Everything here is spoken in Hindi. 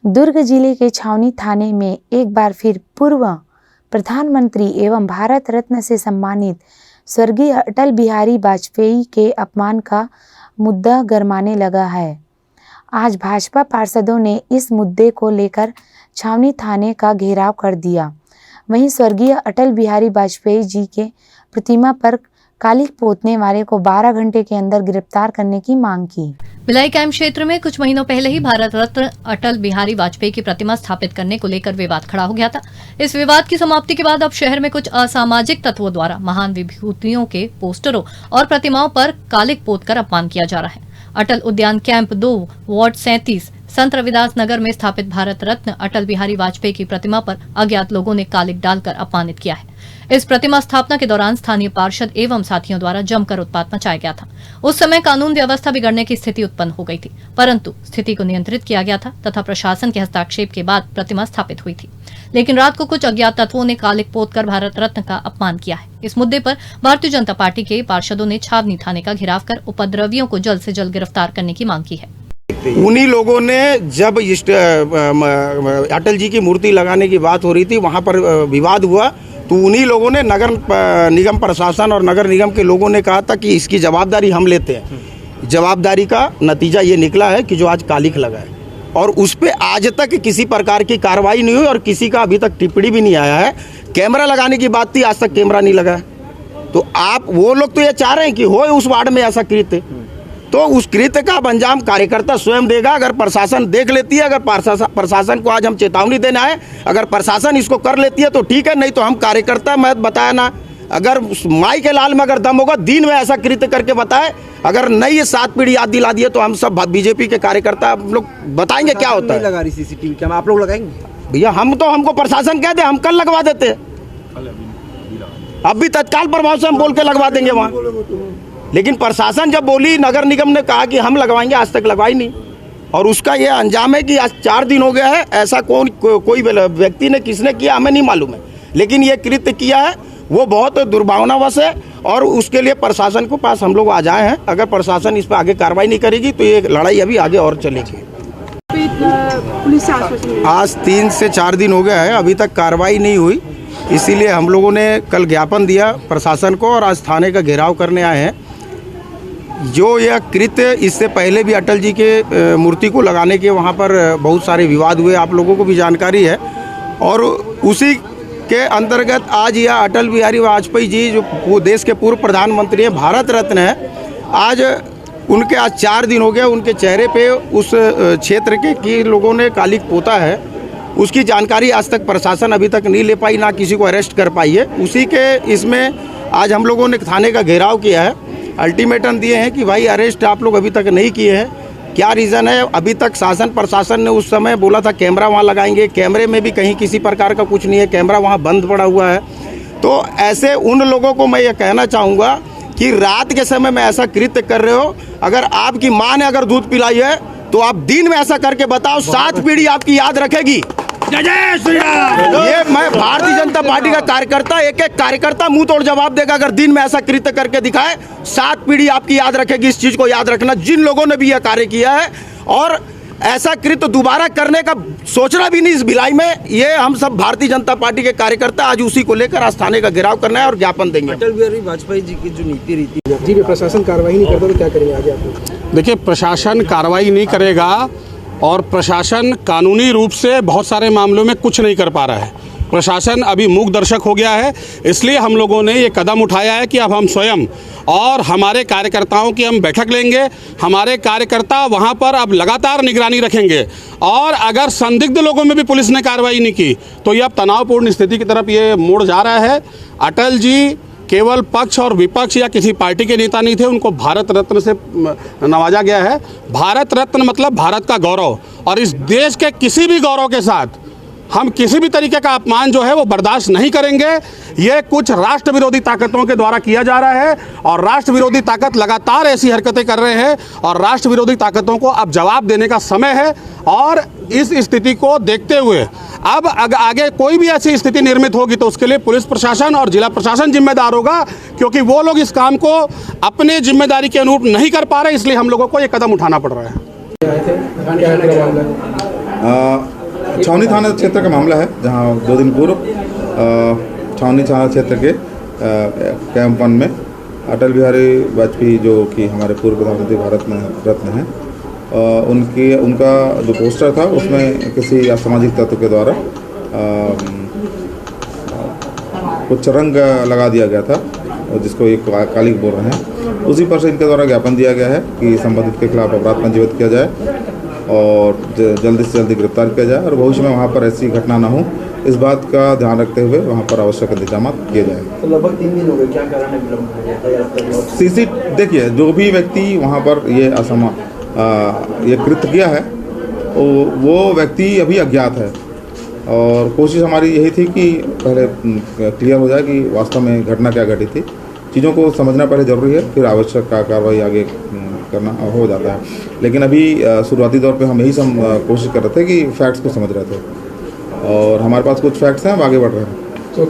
दुर्ग जिले के छावनी थाने में एक बार फिर पूर्व प्रधानमंत्री एवं भारत रत्न से सम्मानित स्वर्गीय अटल बिहारी वाजपेयी के अपमान का मुद्दा गरमाने लगा है। आज भाजपा पार्षदों ने इस मुद्दे को लेकर छावनी थाने का घेराव कर दिया। वहीं स्वर्गीय अटल बिहारी वाजपेयी जी के प्रतिमा पर कालिख पोतने वाले को 12 घंटे के अंदर गिरफ्तार करने की मांग की। भिलाई कैंप क्षेत्र में कुछ महीनों पहले ही भारत रत्न अटल बिहारी वाजपेयी की प्रतिमा स्थापित करने को लेकर विवाद खड़ा हो गया था। इस विवाद की समाप्ति के बाद अब शहर में कुछ असामाजिक तत्वों द्वारा महान विभूतियों के पोस्टरों और प्रतिमाओं पर कालिख पोतकर अपमान किया जा रहा है। अटल उद्यान कैंप 2 वार्ड 37 संत रविदास नगर में स्थापित भारत रत्न अटल बिहारी वाजपेयी की प्रतिमा पर अज्ञात लोगों ने कालिख डालकर अपमानित किया है। इस प्रतिमा स्थापना के दौरान स्थानीय पार्षद एवं साथियों द्वारा जमकर उत्पात मचाया गया था। उस समय कानून व्यवस्था बिगड़ने की स्थिति उत्पन्न हो गई थी, परंतु स्थिति को नियंत्रित किया गया था तथा प्रशासन के हस्तक्षेप के बाद प्रतिमा स्थापित हुई थी। लेकिन रात को कुछ अज्ञात तत्वों ने कालिख पोतकर भारत रत्न का अपमान किया है। इस मुद्दे पर भारतीय जनता पार्टी के पार्षदों ने छावनी थाने का घेराव कर उपद्रवियों को जल्द से जल्द गिरफ्तार करने की मांग की है। उन्हीं लोगों ने जब अटल जी की मूर्ति लगाने की बात हो रही थी, वहां पर विवाद हुआ, तो उन्हीं लोगों ने नगर निगम प्रशासन और नगर निगम के लोगों ने कहा था कि इसकी जवाबदारी हम लेते हैं। जवाबदारी का नतीजा ये निकला है कि जो आज कालिख लगा है और उस पे आज तक किसी प्रकार की कार्रवाई नहीं हुई और किसी का अभी तक टिप्पणी भी नहीं आया है। कैमरा लगाने की बात थी, आज तक कैमरा नहीं लगा है। तो आप वो लोग तो ये चाह रहे हैं कि हो उस वार्ड में ऐसा कृत्य, तो उस कृत्य का अंजाम कार्यकर्ता स्वयं देगा। अगर प्रशासन देख लेती है, अगर प्रशासन को आज हम चेतावनी देना है, अगर प्रशासन इसको कर लेती है तो ठीक है, नहीं तो हम कार्यकर्ता, मैं बताया ना, अगर माई के लाल में अगर दम होगा दिन में ऐसा कृत्य करके बताए। अगर नहीं ये 7 पीढ़ी याद दिला दिए तो हम सब बीजेपी के कार्यकर्ता हम लोग बताएंगे क्या होता है। लगा रही सीसीटीवी कैमरा आप लोग लगाएंगे? भैया हमको प्रशासन कह दे, हम कल लगवा देते, अभी तत्काल प्रभाव से हम बोल के लगवा देंगे वहाँ। लेकिन प्रशासन जब बोली, नगर निगम ने कहा कि हम लगवाएंगे, आज तक लगवाई नहीं। और उसका ये अंजाम है कि आज 4 दिन हो गया है, ऐसा कोई व्यक्ति ने किसने किया हमें नहीं मालूम है, लेकिन ये कृत्य किया है वो बहुत दुर्भावनावश है और उसके लिए प्रशासन के पास हम लोग आ जाए हैं। अगर प्रशासन इस पर आगे कार्रवाई नहीं करेगी तो ये लड़ाई अभी आगे और चलेगी। आज 3 से 4 दिन हो गया है, अभी तक कार्रवाई नहीं हुई, इसीलिए हम लोगों ने कल ज्ञापन दिया प्रशासन को और आज थाने का घेराव करने आए हैं। जो यह कृत्य इससे पहले भी अटल जी के मूर्ति को लगाने के वहाँ पर बहुत सारे विवाद हुए, आप लोगों को भी जानकारी है। और उसी के अंतर्गत आज यह अटल बिहारी वाजपेयी जी जो देश के पूर्व प्रधानमंत्री हैं, भारत रत्न है, आज उनके आज 4 दिन हो गए, उनके चेहरे पे उस क्षेत्र के लोगों ने कालिख पोता है। उसकी जानकारी आज तक प्रशासन अभी तक नहीं ले पाई, ना किसी को अरेस्ट कर पाई है। उसी के इसमें आज हम लोगों ने थाने का घेराव किया है, अल्टीमेटम दिए हैं कि भाई अरेस्ट आप लोग अभी तक नहीं किए हैं, क्या रीज़न है। अभी तक शासन प्रशासन ने उस समय बोला था कैमरा वहाँ लगाएंगे, कैमरे में भी कहीं किसी प्रकार का कुछ नहीं है, कैमरा वहाँ बंद पड़ा हुआ है। तो ऐसे उन लोगों को मैं ये कहना चाहूँगा कि रात के समय में ऐसा कृत्य कर रहे हो, अगर आपकी माँ ने अगर दूध पिलाई है तो आप दिन में ऐसा करके बताओ, 7 पीढ़ी आपकी याद रखेगी। जय श्री राम। ये मैं भारतीय जनता पार्टी का कार्यकर्ता, एक कार्यकर्ता मुंह तोड़ जवाब देगा अगर दिन में ऐसा कृत्य करके दिखाए। 7 पीढ़ी आपकी याद रखेगी, इस चीज को याद रखना। जिन लोगों ने भी यह कार्य किया है और ऐसा कृत्य दोबारा करने का सोचना भी नहीं इस भिलाई में, ये हम सब भारतीय जनता पार्टी के कार्यकर्ता आज उसी को लेकर आज थाने का घेराव करना है और ज्ञापन देंगे। अटल बिहारी वाजपेयी जी की जो नीति रीति जी, प्रशासन कार्रवाई नहीं करता तो क्या करेंगे आगे आप? देखिए, प्रशासन कार्रवाई नहीं करेगा और प्रशासन कानूनी रूप से बहुत सारे मामलों में कुछ नहीं कर पा रहा है। प्रशासन अभी मूक दर्शक हो गया है, इसलिए हम लोगों ने ये कदम उठाया है कि अब हम स्वयं और हमारे कार्यकर्ताओं की हम बैठक लेंगे। हमारे कार्यकर्ता वहाँ पर अब लगातार निगरानी रखेंगे और अगर संदिग्ध लोगों में भी पुलिस ने कार्रवाई नहीं की तो ये अब तनावपूर्ण स्थिति की तरफ ये मोड़ जा रहा है। अटल जी केवल पक्ष और विपक्ष या किसी पार्टी के नेता नहीं थे, उनको भारत रत्न से नवाजा गया है। भारत रत्न मतलब भारत का गौरव, और इस देश के किसी भी गौरव के साथ हम किसी भी तरीके का अपमान जो है वो बर्दाश्त नहीं करेंगे। ये कुछ राष्ट्र विरोधी ताकतों के द्वारा किया जा रहा है और राष्ट्र विरोधी ताकत लगातार ऐसी हरकतें कर रहे हैं और राष्ट्र विरोधी ताकतों को अब जवाब देने का समय है। और इस स्थिति को देखते हुए अब आगे कोई भी ऐसी स्थिति निर्मित होगी तो उसके लिए पुलिस प्रशासन और जिला प्रशासन जिम्मेदार होगा, क्योंकि वो लोग इस काम को अपने जिम्मेदारी के अनुरूप नहीं कर पा रहे, इसलिए हम लोगों को ये कदम उठाना पड़ रहा है। छावनी थाना क्षेत्र का मामला है, जहां 2 दिन पूर्व छावनी थाना क्षेत्र के कैंप 1 में अटल बिहारी वाजपेयी, जो कि हमारे पूर्व प्रधानमंत्री भारत रत्न हैं, उनका जो पोस्टर था उसमें किसी असामाजिक तत्व के द्वारा कुछ रंग लगा दिया गया था, जिसको एक काली बोल रहे हैं। उसी पर से इनके द्वारा ज्ञापन दिया गया है कि संबंधित के खिलाफ अपराध पंजीबद्ध किया जाए और जल्दी से जल्दी गिरफ्तार किया जाए और भविष्य में वहाँ पर ऐसी घटना ना हो, इस बात का ध्यान रखते हुए वहाँ पर आवश्यक इंतजाम किए जाए। तो लगभग 3 दिन हो गए, क्या कारण है विलंब हो गया? सीसी देखिए, जो भी व्यक्ति वहाँ पर ये कृत्य किया है वो व्यक्ति अभी अज्ञात है और कोशिश हमारी यही थी कि पहले क्लियर हो जाए कि वास्तव में घटना क्या घटी थी। चीज़ों को समझना पहले ज़रूरी है, फिर आवश्यक कार्रवाई आगे करना हो जाता है। लेकिन अभी शुरुआती दौर पे हम यही कोशिश कर रहे थे कि फैक्ट्स को समझ रहे थे और हमारे पास कुछ फैक्ट्स हैं, हम आगे बढ़ रहे हैं।